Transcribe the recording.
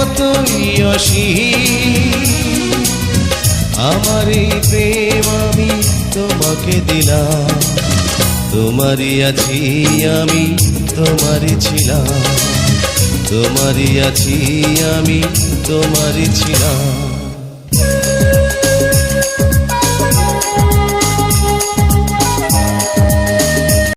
মতোই অসীম। আমার এই প্রেম আমি তোমাকে দিলাম, তোমারই আছি আমি, তোমারই ছিলাম, তোমারই আছি আমি, তোমারই ছিলাম।